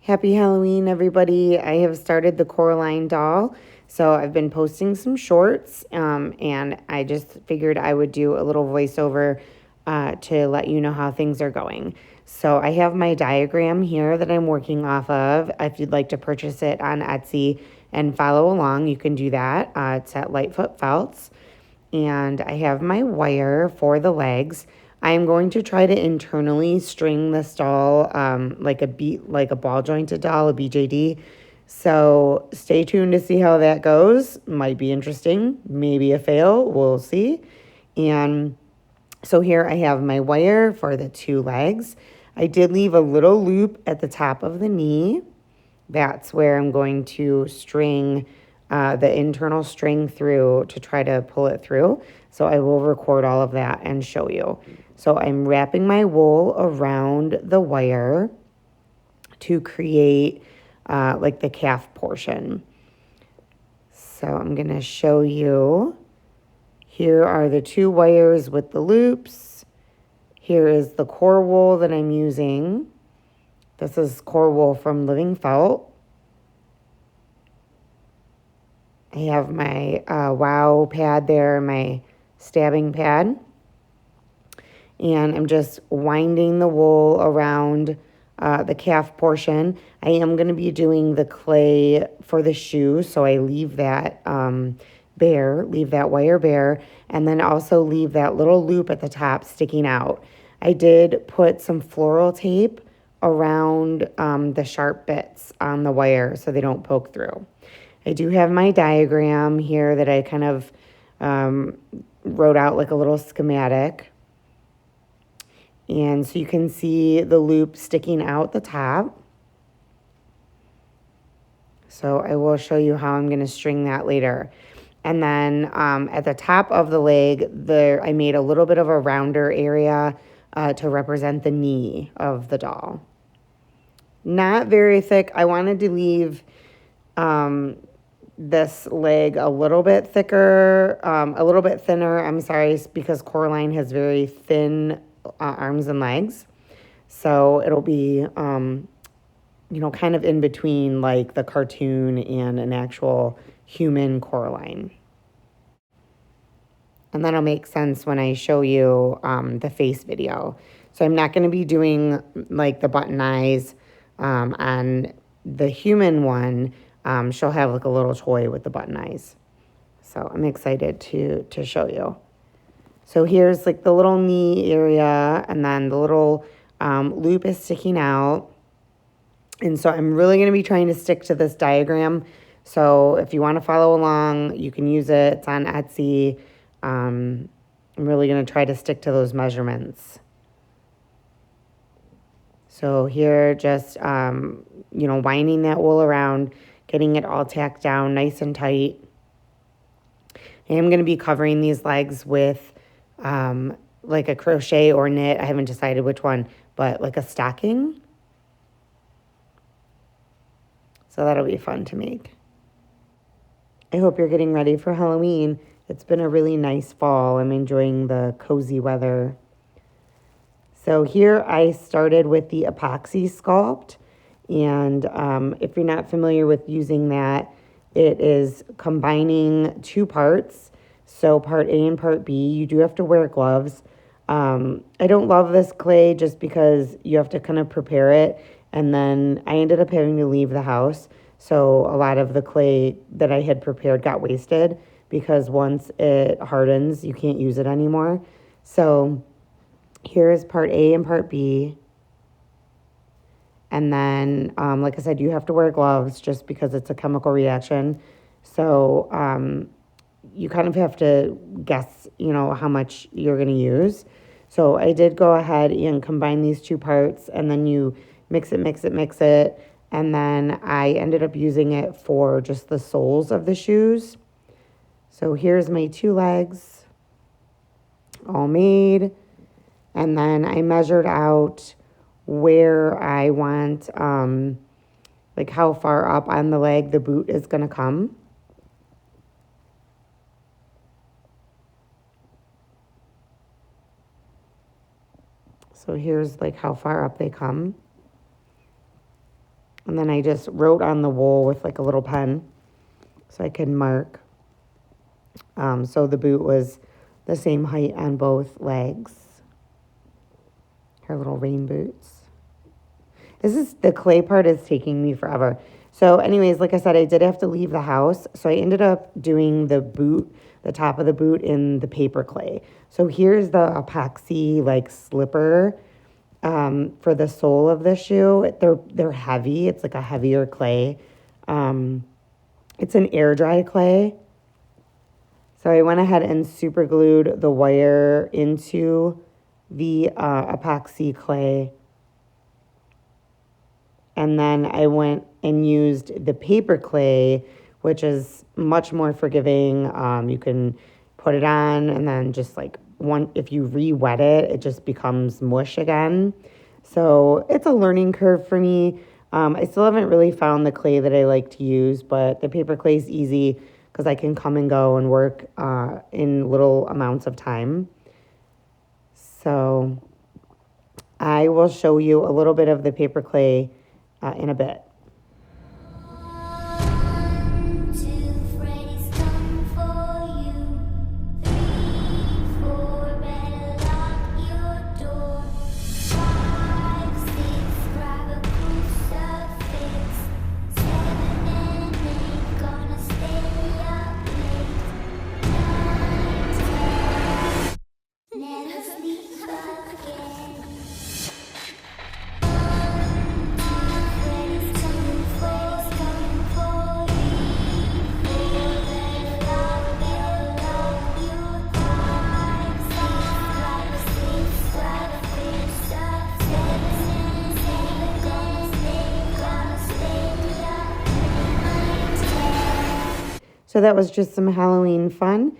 Happy Halloween, everybody. I have started the Coraline doll. So I've been posting some shorts, and I just figured I would do a little voiceover to let you know how things are going. So I have my diagram here that I'm working off of. If you'd like to purchase it on Etsy and follow along, you can do that. It's at Leightfootfelts. And I have my wire for the legs. I'm going to try to internally string this doll like a ball jointed doll, a BJD. So stay tuned to see how that goes. Might be interesting, maybe a fail. We'll see. And so here I have my wire for the two legs. I did leave a little loop at the top of the knee. That's where I'm going to string the internal string through to try to pull it through. So I will record all of that and show you. So I'm wrapping my wool around the wire to create like the calf portion. So I'm going to show you. Here are the two wires with the loops. Here is the core wool that I'm using. This is core wool from Living Felt. I have my wow pad there, my stabbing pad. And I'm just winding the wool around the calf portion. I am going to be doing the clay for the shoe, so I leave that bare, leave that wire bare, and then also leave that little loop at the top sticking out. I did put some floral tape around the sharp bits on the wire so they don't poke through. I do have my diagram here that I kind of wrote out like a little schematic. And so you can see the loop sticking out the top. So I will show you how I'm going to string that later. And then at the top of the leg, I made a little bit of a rounder area to represent the knee of the doll. Not very thick. I wanted to leave this leg a little bit thicker, a little bit thinner. I'm sorry, because Coraline has very thin arms and legs. So it'll be, kind of in between like the cartoon and an actual human Coraline. And that'll make sense when I show you the face video. So I'm not going to be doing like the button eyes on the human one. She'll have like a little toy with the button eyes. So I'm excited to show you. So here's like the little knee area, and then the little loop is sticking out. And so I'm really going to be trying to stick to this diagram. So if you want to follow along, you can use it. It's on Etsy. I'm really going to try to stick to those measurements. So here, just, winding that wool around, getting it all tacked down nice and tight. I am going to be covering these legs with like a crochet or knit. I haven't decided which one, but like a stocking. So that'll be fun to make. I hope you're getting ready for Halloween. It's been a really nice fall. I'm enjoying the cozy weather. So here I started with the epoxy sculpt. And if you're not familiar with using that, it is combining two parts. So part A and part B, you do have to wear gloves. I don't love this clay just because you have to kind of prepare it. And then I ended up having to leave the house. So a lot of the clay that I had prepared got wasted because once it hardens, you can't use it anymore. So here is part A and part B. And then, like I said, you have to wear gloves just because it's a chemical reaction. So you kind of have to guess, how much you're going to use. So I did go ahead and combine these two parts, and then you mix it. And then I ended up using it for just the soles of the shoes. So here's my two legs all made. And then I measured out where I want, like how far up on the leg the boot is going to come. So here's like how far up they come. And then I just wrote on the wool with like a little pen so I could mark. So the boot was the same height on both legs. Her little rain boots. The clay part is taking me forever. So anyways, like I said, I did have to leave the house. So I ended up doing the boot, the top of the boot in the paper clay. So here's the epoxy like slipper for the sole of the shoe. They're heavy. It's like a heavier clay. It's an air dry clay. So I went ahead and super glued the wire into the epoxy clay. And then I went and used the paper clay, which is much more forgiving. You can put it on and then just like if you re-wet it, it just becomes mush again. So it's a learning curve for me. I still haven't really found the clay that I like to use, but the paper clay is easy because I can come and go and work in little amounts of time. So I will show you a little bit of the paper clay in a bit. So that was just some Halloween fun.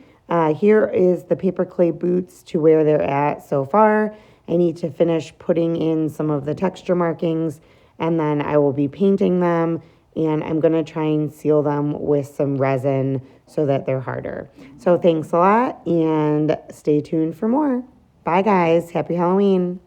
Here is the paper clay boots to where they're at so far. I need to finish putting in some of the texture markings, and then I will be painting them, and I'm going to try and seal them with some resin so that they're harder. So thanks a lot, and stay tuned for more. Bye, guys. Happy Halloween.